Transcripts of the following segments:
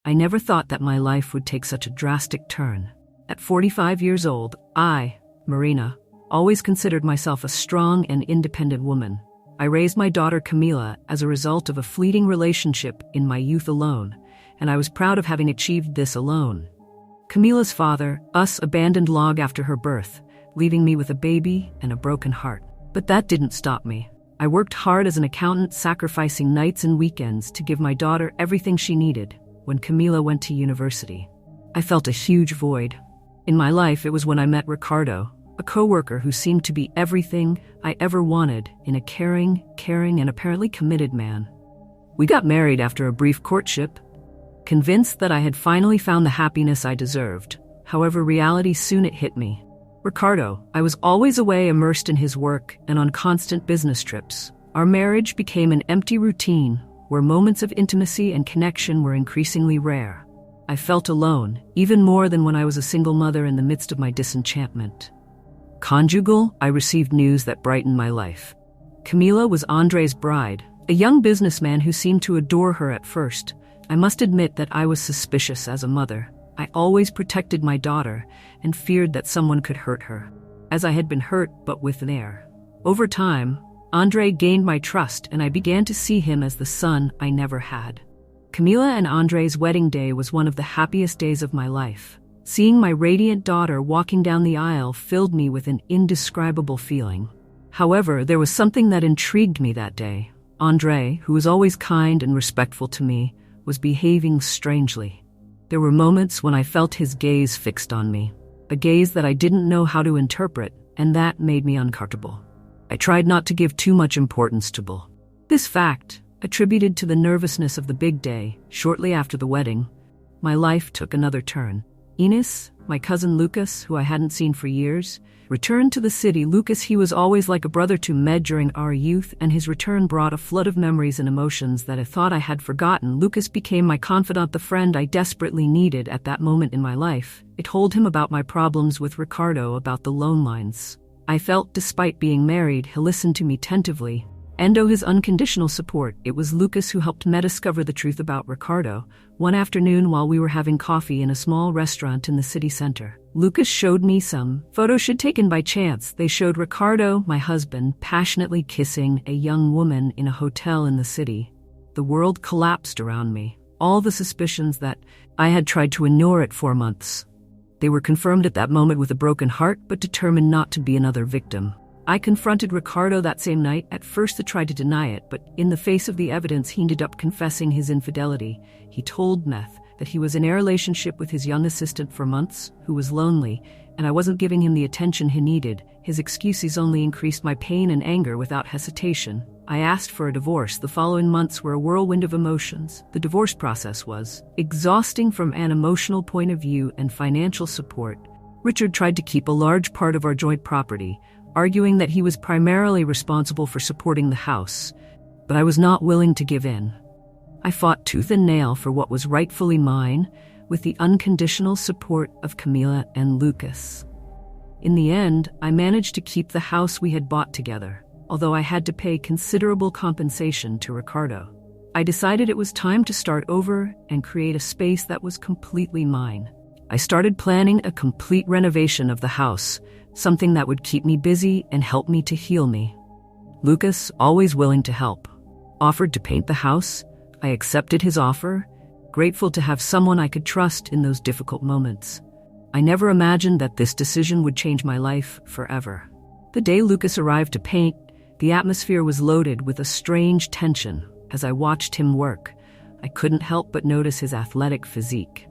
I never thought that my life would take such a drastic turn. At 45 years old, I, Marina, always considered myself a strong and independent woman. I raised my daughter Camila as a result of a fleeting relationship in my youth alone, and I was proud of having achieved this alone. Camila's father, abandoned long after her birth, leaving me with a baby and a broken heart. But that didn't stop me. I worked hard as an accountant, sacrificing nights and weekends to give my daughter everything she needed. When Camila went to university, I felt a huge void. In my life, it was when I met Ricardo, a coworker who seemed to be everything I ever wanted in a caring, and apparently committed man. We got married after a brief courtship, convinced that I had finally found the happiness I deserved. However, reality soon hit me. Ricardo, I was always away, immersed in his work and on constant business trips. Our marriage became an empty routine where moments of intimacy and connection were increasingly rare. I felt alone, even more than when I was a single mother in the midst of my disenchantment. Conjugal, I received news that brightened my life. Camila was Andre's bride, a young businessman who seemed to adore her at first. I must admit that I was suspicious as a mother. I always protected my daughter and feared that someone could hurt her, as I had been hurt but with an heir. Over time, Andre gained my trust and I began to see him as the son I never had. Camila and Andre's wedding day was one of the happiest days of my life. Seeing my radiant daughter walking down the aisle filled me with an indescribable feeling. However, there was something that intrigued me that day. Andre, who was always kind and respectful to me, was behaving strangely. There were moments when I felt his gaze fixed on me, a gaze that I didn't know how to interpret, and that made me uncomfortable. I tried not to give too much importance to this fact, attributed to the nervousness of the big day. Shortly after the wedding, my life took another turn. Enos, my cousin Lucas, who I hadn't seen for years, returned to the city. Lucas, he was always like a brother to me during our youth, and his return brought a flood of memories and emotions that I thought I had forgotten. Lucas became my confidant, the friend I desperately needed at that moment in my life. I told him about my problems with Ricardo, about the loan lines. I felt, despite being married, he listened to me attentively, and his unconditional support. It was Lucas who helped me discover the truth about Ricardo. One afternoon while we were having coffee in a small restaurant in the city center, Lucas showed me some photos she'd taken by chance. They showed Ricardo, my husband, passionately kissing a young woman in a hotel in the city. The world collapsed around me. All the suspicions that I had tried to ignore it for months. They were confirmed at that moment with a broken heart, but determined not to be another victim. I confronted Ricardo that same night. At first I tried to deny it, but in the face of the evidence he ended up confessing his infidelity. He told Meth that he was in a relationship with his young assistant for months, who was lonely, and I wasn't giving him the attention he needed. His excuses only increased my pain and anger. Without hesitation, I asked for a divorce. The following months were a whirlwind of emotions. The divorce process was exhausting from an emotional point of view and financial support. Richard tried to keep a large part of our joint property, arguing that he was primarily responsible for supporting the house, but I was not willing to give in. I fought tooth and nail for what was rightfully mine, with the unconditional support of Camila and Lucas. In the end, I managed to keep the house we had bought together, although I had to pay considerable compensation to Ricardo. I decided it was time to start over and create a space that was completely mine. I started planning a complete renovation of the house, something that would keep me busy and help me to heal me. Lucas, always willing to help, offered to paint the house. I accepted his offer, grateful to have someone I could trust in those difficult moments. I never imagined that this decision would change my life forever. The day Lucas arrived to paint, the atmosphere was loaded with a strange tension. As I watched him work, I couldn't help but notice his athletic physique.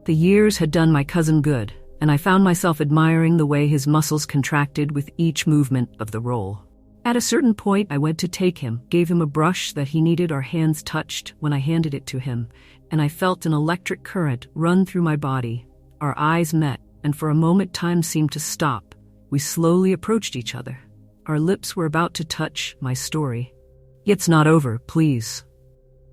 The years had done my cousin good, and I found myself admiring the way his muscles contracted with each movement of the roll. At a certain point, I went to take him, gave him a brush that he needed. Our hands touched when I handed it to him, and I felt an electric current run through my body. Our eyes met, and for a moment time seemed to stop. We slowly approached each other. Our lips were about to touch. My story. It's not over, please.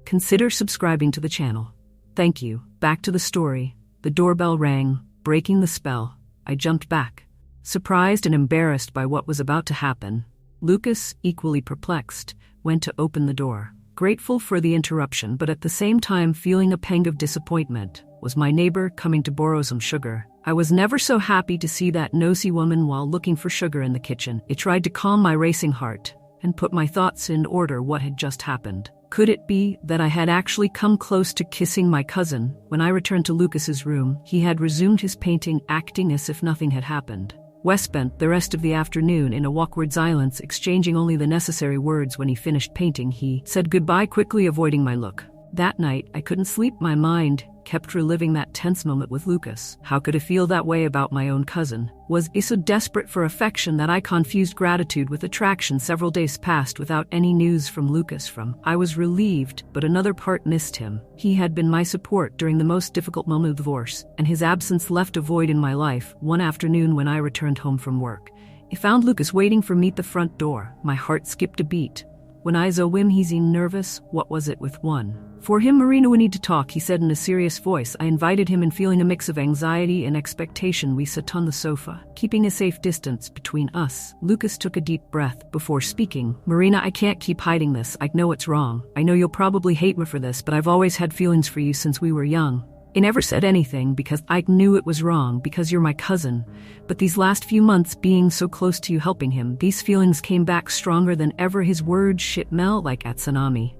Consider subscribing to the channel. Thank you. Back to the story. The doorbell rang, breaking the spell. I jumped back, surprised and embarrassed by what was about to happen. Lucas, equally perplexed, went to open the door. grateful for the interruption, but at the same time feeling a pang of disappointment. Was my neighbor coming to borrow some sugar? I was never so happy to see that nosy woman while looking for sugar in the kitchen. It tried to calm my racing heart and put my thoughts in order. What had just happened? Could it be that I had actually come close to kissing my cousin? When I returned to Lucas's room, he had resumed his painting, acting as if nothing had happened. Wes spent the rest of the afternoon in a awkward silence, exchanging only the necessary words. When he finished painting, he said goodbye, quickly avoiding my look. That night, I couldn't sleep. My mind kept reliving that tense moment with Lucas. How could I feel that way about my own cousin? Was I so desperate for affection that I confused gratitude with attraction? Several days passed without any news from Lucas. I was relieved, but another part missed him. He had been my support during the most difficult moment of divorce, and his absence left a void in my life. One afternoon when I returned home from work, I found Lucas waiting for me at the front door. My heart skipped a beat. When I saw him, he seemed nervous. What was it with one? For him, Marina, we need to talk, he said in a serious voice. I invited him, and feeling a mix of anxiety and expectation, we sat on the sofa, keeping a safe distance between us. Lucas took a deep breath before speaking. Marina, I can't keep hiding this. I know it's wrong. I know you'll probably hate me for this, but I've always had feelings for you since we were young. I never said anything because I knew it was wrong, because you're my cousin. But these last few months, being so close to you, helping him, these feelings came back stronger than ever. His words shit melt like a tsunami.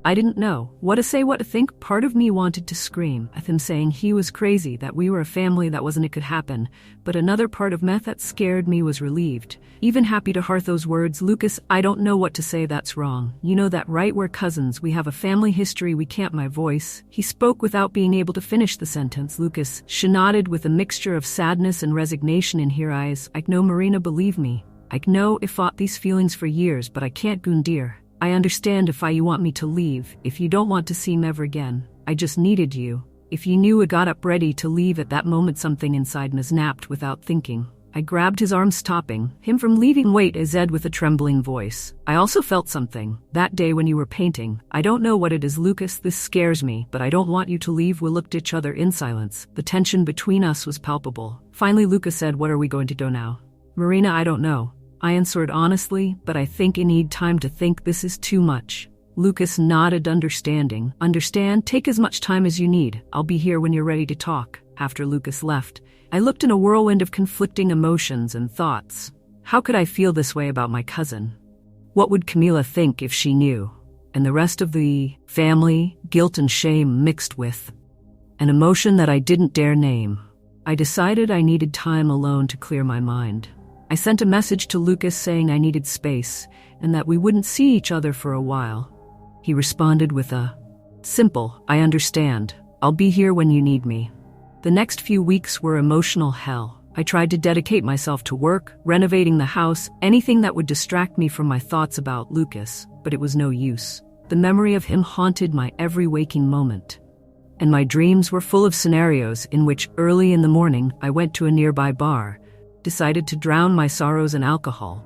I didn't know what to say, what to think. Part of me wanted to scream at him, saying he was crazy, that we were a family, that wasn't it could happen. But another part of me that scared me was relieved, even happy to hear those words. Lucas, I don't know what to say. That's wrong. You know that, right? We're cousins. We have a family history. We can't. My voice. He spoke without being able to finish the sentence. Lucas, she nodded with a mixture of sadness and resignation in her eyes. I know, Marina, believe me. I know I fought these feelings for years, but I can't go dear. I understand if you want me to leave, if you don't want to see me ever again. I just needed you. If you knew I got up ready to leave at that moment, something inside me snapped without thinking. I grabbed his arm, stopping him from leaving. Wait, I said with a trembling voice. I also felt something that day when you were painting. I don't know what it is, Lucas. This scares me, but I don't want you to leave. We looked at each other in silence. The tension between us was palpable. Finally, Lucas said, what are we going to do now? Marina, I don't know. I answered honestly, but I think I need time to think. This is too much. Lucas nodded, understanding. Understand? Take as much time as you need. I'll be here when you're ready to talk. After Lucas left, I looked in a whirlwind of conflicting emotions and thoughts. How could I feel this way about my cousin? What would Camila think if she knew? And the rest of the family, guilt and shame mixed with an emotion that I didn't dare name. I decided I needed time alone to clear my mind. I sent a message to Lucas saying I needed space and that we wouldn't see each other for a while. He responded with a simple, I understand. I'll be here when you need me. The next few weeks were emotional hell. I tried to dedicate myself to work, renovating the house, anything that would distract me from my thoughts about Lucas, but it was no use. The memory of him haunted my every waking moment. And my dreams were full of scenarios in which early in the morning I went to a nearby bar, decided to drown my sorrows in alcohol.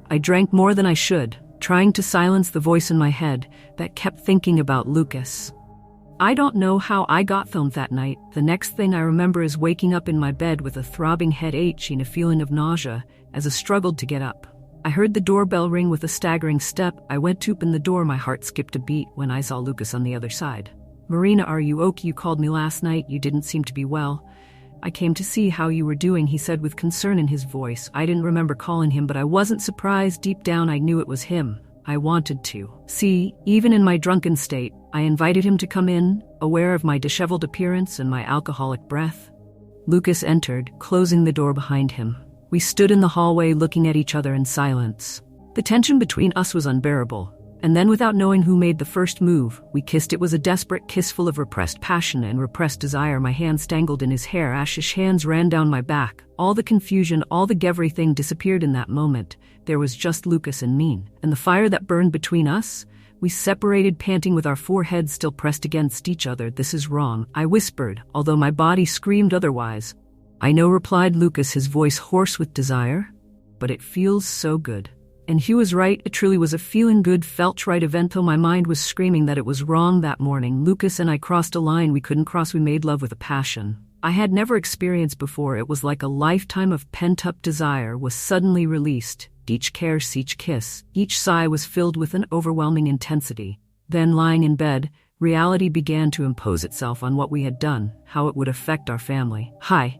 I drank more than I should, trying to silence the voice in my head that kept thinking about Lucas. I don't know how I got home that night. The next thing I remember is waking up in my bed with a throbbing headache and a feeling of nausea as I struggled to get up. I heard the doorbell ring with a staggering step. I went to open the door. My heart skipped a beat when I saw Lucas on the other side. Marina, are you okay? You called me last night. You didn't seem to be well. I came to see how you were doing, he said with concern in his voice. I didn't remember calling him, but I wasn't surprised. Deep down, I knew it was him. I wanted to. See, even in my drunken state, I invited him to come in, aware of my disheveled appearance and my alcoholic breath. Lucas entered, closing the door behind him. We stood in the hallway looking at each other in silence. The tension between us was unbearable. And then, without knowing who made the first move, we kissed. It was a desperate kiss full of repressed passion and repressed desire. My hands tangled in his hair. Ashish hands ran down my back. All the confusion, all the everything disappeared in that moment. There was just Lucas and me, and the fire that burned between us. We separated, panting with our foreheads still pressed against each other. This is wrong, I whispered, although my body screamed otherwise. I know, replied Lucas, his voice hoarse with desire. But it feels so good. And he was right. It truly was a feeling good, felt right event, though my mind was screaming that it was wrong. That morning, Lucas and I crossed a line we couldn't cross. We made love with a passion I had never experienced before. It was like a lifetime of pent-up desire was suddenly released. Each caress, each kiss, each sigh was filled with an overwhelming intensity. Then, lying in bed, reality began to impose itself on what we had done, how it would affect our family. Hi.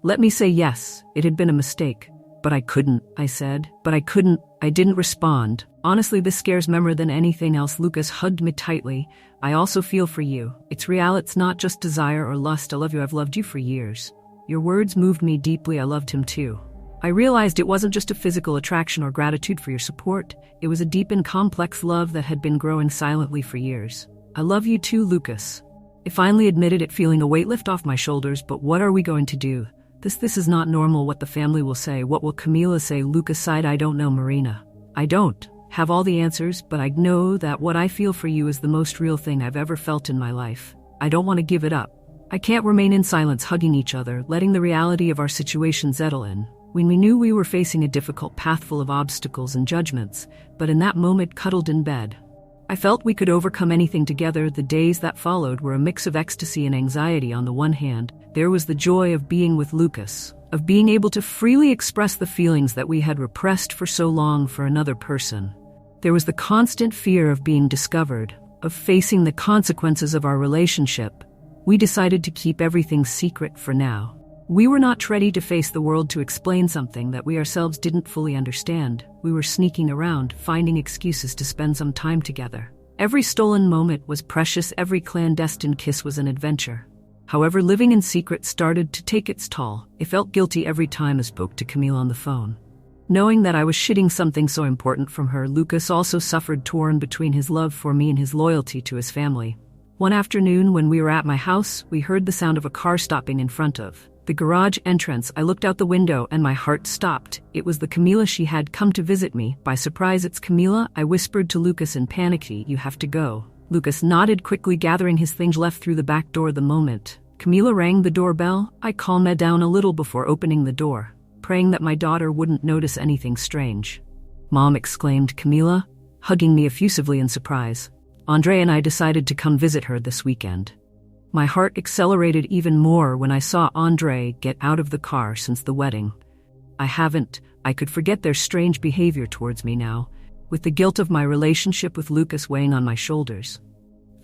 Let me say yes, it had been a mistake. But I couldn't, I said. But I couldn't. I didn't respond. Honestly, this scares me more than anything else. Lucas hugged me tightly. I also feel for you. It's real, it's not just desire or lust. I love you. I've loved you for years. Your words moved me deeply. I loved him too. I realized it wasn't just a physical attraction or gratitude for your support. It was a deep and complex love that had been growing silently for years. I love you too, Lucas. I finally admitted it, feeling a weight lift off my shoulders. But what are we going to do? This is not normal. What the family will say. What will Camila say? Lucas sighed. I don't know, Marina. I don't have all the answers, but I know that what I feel for you is the most real thing I've ever felt in my life. I don't want to give it up. I can't remain in silence, hugging each other, letting the reality of our situation settle in. When we knew we were facing a difficult path full of obstacles and judgments, but in that moment, cuddled in bed, I felt we could overcome anything together. The days that followed were a mix of ecstasy and anxiety. On the one hand, there was the joy of being with Lucas, of being able to freely express the feelings that we had repressed for so long for another person. There was the constant fear of being discovered, of facing the consequences of our relationship. We decided to keep everything secret for now. We were not ready to face the world, to explain something that we ourselves didn't fully understand. We were sneaking around, finding excuses to spend some time together. Every stolen moment was precious. Every clandestine kiss was an adventure. However, living in secret started to take its toll. I felt guilty every time I spoke to Camille on the phone, knowing that I was shitting something so important from her. Lucas also suffered, torn between his love for me and his loyalty to his family. One afternoon when we were at my house, we heard the sound of a car stopping in front of the garage entrance. I looked out the window and my heart stopped. It was the Camila. She had come to visit me. By surprise. It's Camila, I whispered to Lucas in panic. You have to go. Lucas nodded quickly, gathering his things, left through the back door. The moment Camila rang the doorbell, I calmed down a little before opening the door, praying that my daughter wouldn't notice anything strange. Mom, exclaimed Camila, hugging me effusively in surprise. Andre and I decided to come visit her this weekend. My heart accelerated even more when I saw Andre get out of the car. Since the wedding, I could forget their strange behavior towards me now, with the guilt of my relationship with Lucas weighing on my shoulders.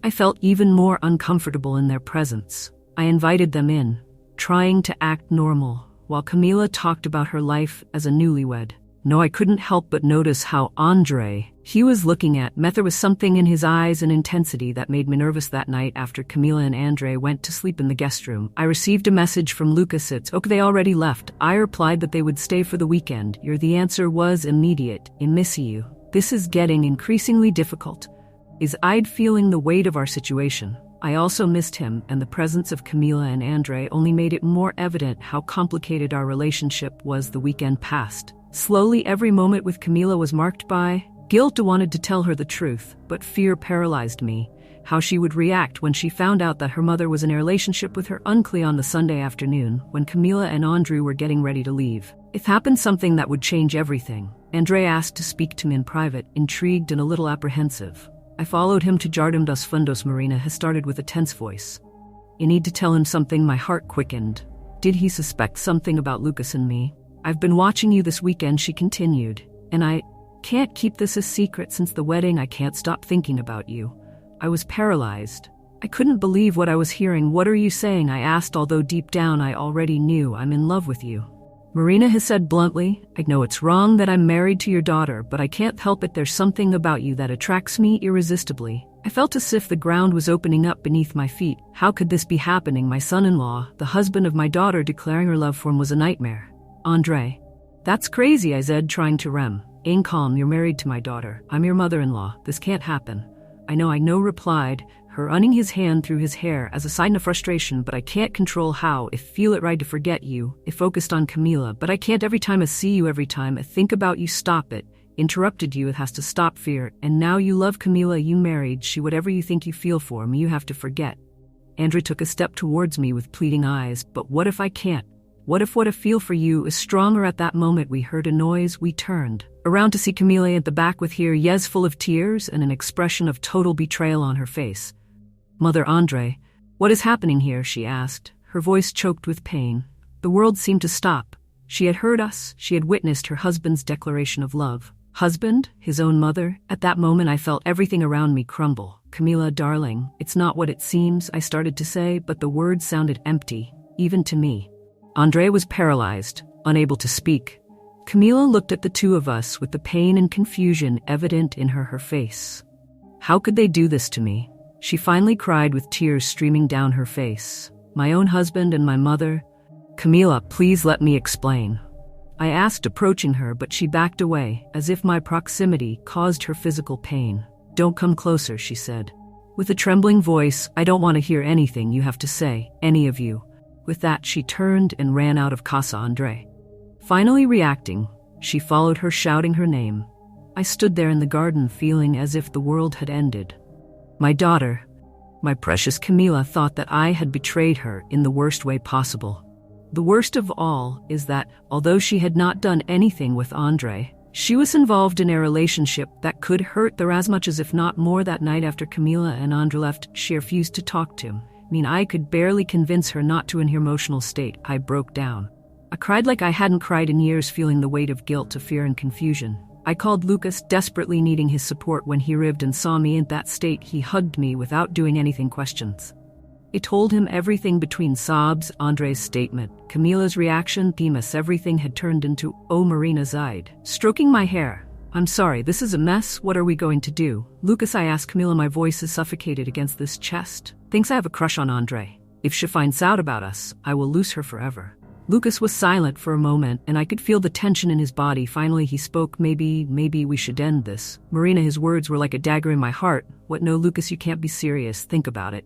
I felt even more uncomfortable in their presence. I invited them in, trying to act normal, while Camila talked about her life as a newlywed. No, I couldn't help but notice how Andre he was looking at me. There was something in his eyes, an intensity that made me nervous. That night, after Camila and Andre went to sleep in the guest room, I received a message from Lucas. It's okay, they already left. I replied that they would stay for the weekend. The answer was immediate. I miss you. This is getting increasingly difficult. I'd feeling the weight of our situation. I also missed him, and the presence of Camila and Andre only made it more evident how complicated our relationship was. The weekend passed slowly. Every moment with Camila was marked by guilt. I wanted to tell her the truth, but fear paralyzed me. How she would react when she found out that her mother was in a relationship with her uncle. On the Sunday afternoon, when Camila and Andre were getting ready to leave, it happened something that would change everything. Andre asked to speak to me in private, intrigued and a little apprehensive. I followed him to Jardín dos Fundos. Marina has started with a tense voice. I need to tell him something. My heart quickened. Did he suspect something about Lucas and me? I've been watching you this weekend, she continued, and I can't keep this a secret. Since the wedding, I can't stop thinking about you. I was paralyzed. I couldn't believe what I was hearing. What are you saying? I asked, although deep down I already knew. I'm in love with you. Marina has said bluntly, I know it's wrong that I'm married to your daughter, but I can't help it. There's something about you that attracts me irresistibly. I felt as if the ground was opening up beneath my feet. How could this be happening? My son-in-law, the husband of my daughter, declaring her love for him was a nightmare. Andre, that's crazy, I said, trying to rem. Ain calm, you're married to my daughter. I'm your mother-in-law. This can't happen. I know, replied, her running his hand through his hair as a sign of frustration, but I can't control how. I feel it right to forget you. I focused on Camila, but I can't. Every time I see you, every time I think about you, stop it. Interrupted you, it has to stop. Fear. And now you love Camila, you married, she whatever you think you feel for me, you have to forget. Andre took a step towards me with pleading eyes. But what if I can't? What if what I feel for you is stronger? At that moment we heard a noise. We turned around to see Camila at the back with here, yes, full of tears and an expression of total betrayal on her face. Mother Andre, what is happening here? She asked, her voice choked with pain. The world seemed to stop. She had heard us. She had witnessed her husband's declaration of love. Husband? His own mother? At that moment I felt everything around me crumble. Camila, darling, it's not what it seems, I started to say, but the words sounded empty, even to me. Andre was paralyzed, unable to speak. Camila looked at the two of us with the pain and confusion evident in her face. How could they do this to me? She finally cried with tears streaming down her face. My own husband and my mother. Camila, please let me explain. I asked, approaching her, but she backed away, as if my proximity caused her physical pain. Don't come closer, she said. With a trembling voice, I don't want to hear anything you have to say, any of you. With that, she turned and ran out of Casa Andre. Finally reacting, she followed her, shouting her name. I stood there in the garden feeling as if the world had ended. My daughter, my precious Camila, thought that I had betrayed her in the worst way possible. The worst of all is that, although she had not done anything with Andre, she was involved in a relationship that could hurt her as much as if not more. That night after Camila and Andre left, she refused to talk to him. I could barely convince her not to. In her emotional state, I broke down. I cried like I hadn't cried in years, feeling the weight of guilt, of fear, and confusion. I called Lucas, desperately needing his support. When he arrived and saw me in that state, he hugged me without doing anything questions. I told him everything between sobs, Andre's statement, Camila's reaction, Themis. Everything had turned into, oh, Marina's eyed, stroking my hair. I'm sorry, this is a mess. What are we going to do? Lucas, I asked Camila, my voice is suffocated against this chest. Thinks I have a crush on Andre. If she finds out about us, I will lose her forever. Lucas was silent for a moment, and I could feel the tension in his body. Finally, he spoke. Maybe we should end this. Marina, his words were like a dagger in my heart. What? No, Lucas, you can't be serious. Think about it.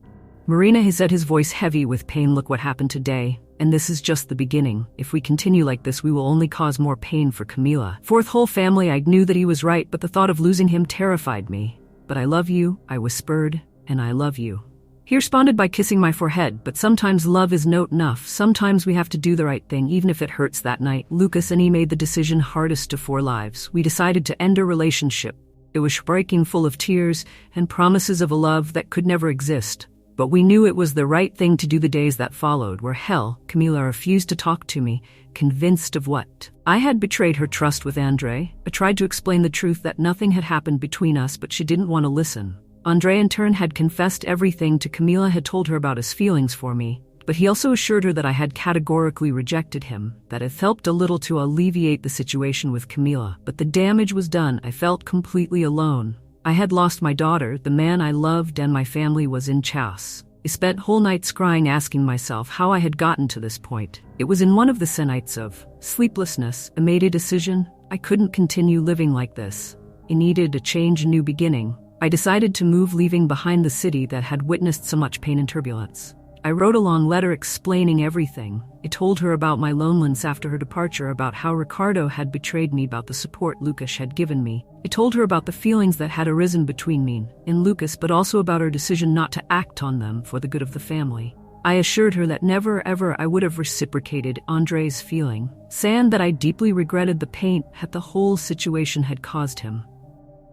Marina, he said, his voice heavy with pain. Look what happened today, and this is just the beginning. If we continue like this, we will only cause more pain for Camila. Fourth whole family. I knew that he was right, but the thought of losing him terrified me. But I love you, I whispered, and I love you. He responded by kissing my forehead, but sometimes love is not enough. Sometimes we have to do the right thing, even if it hurts. That night, Lucas and he made the decision hardest of 4 lives. We decided to end our relationship. It was breaking, full of tears and promises of a love that could never exist. But we knew it was the right thing to do. The days that followed were hell. Camila refused to talk to me, convinced of what? I had betrayed her trust with Andre. I tried to explain the truth, that nothing had happened between us, but she didn't want to listen. Andre, in turn, had confessed everything to Camila, had told her about his feelings for me, but he also assured her that I had categorically rejected him, that it helped a little to alleviate the situation with Camila. But the damage was done. I felt completely alone. I had lost my daughter, the man I loved, and my family was in chaos. I spent whole nights crying, asking myself how I had gotten to this point. It was in one of the nights of sleeplessness I made a decision. I couldn't continue living like this. I needed a change, a new beginning. I decided to move, leaving behind the city that had witnessed so much pain and turbulence. I wrote a long letter explaining everything. I told her about my loneliness after her departure, about how Ricardo had betrayed me, about the support Lucas had given me. I told her about the feelings that had arisen between me and Lucas, but also about her decision not to act on them for the good of the family. I assured her that never ever I would have reciprocated Andre's feeling, saying that I deeply regretted the pain that the whole situation had caused him.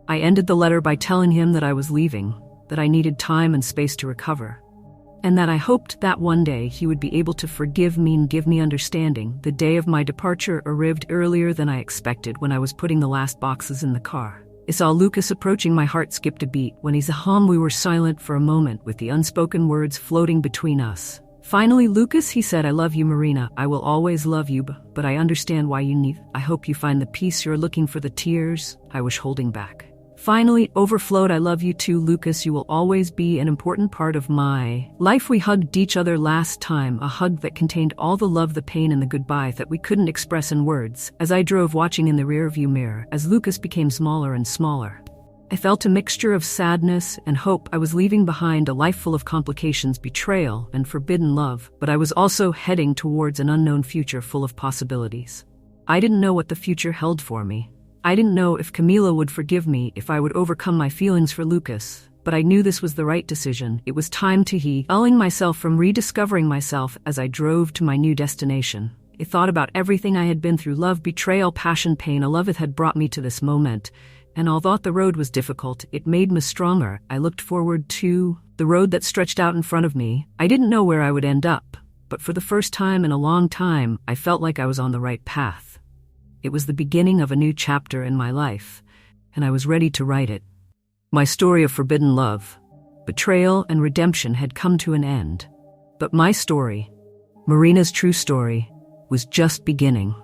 I ended the letter by telling him that I was leaving, that I needed time and space to recover, and that I hoped that one day he would be able to forgive me and give me understanding. The day of my departure arrived earlier than I expected. When I was putting the last boxes in the car, I saw Lucas approaching. My heart skipped a beat. When he's home, we were silent for a moment, with the unspoken words floating between us. Finally, Lucas, he said, I love you, Marina. I will always love you, but I understand why you need. I hope you find the peace you're looking for. The tears I was holding back finally overflowed. I love you too, Lucas. You will always be an important part of my life. We hugged each other last time, a hug that contained all the love, the pain, and the goodbye that we couldn't express in words. As I drove, watching in the rearview mirror, as Lucas became smaller and smaller, I felt a mixture of sadness and hope. I was leaving behind a life full of complications, betrayal, and forbidden love, but I was also heading towards an unknown future full of possibilities. I didn't know what the future held for me. I didn't know if Camila would forgive me, if I would overcome my feelings for Lucas, but I knew this was the right decision. It was time to healing myself from rediscovering myself. As I drove to my new destination, I thought about everything I had been through: love, betrayal, passion, pain. A love that had brought me to this moment, and although the road was difficult, it made me stronger. I looked forward to the road that stretched out in front of me. I didn't know where I would end up, but for the first time in a long time, I felt like I was on the right path. It was the beginning of a new chapter in my life, and I was ready to write it. My story of forbidden love. Betrayal and redemption had come to an end. But my story, Marina's true story, was just beginning.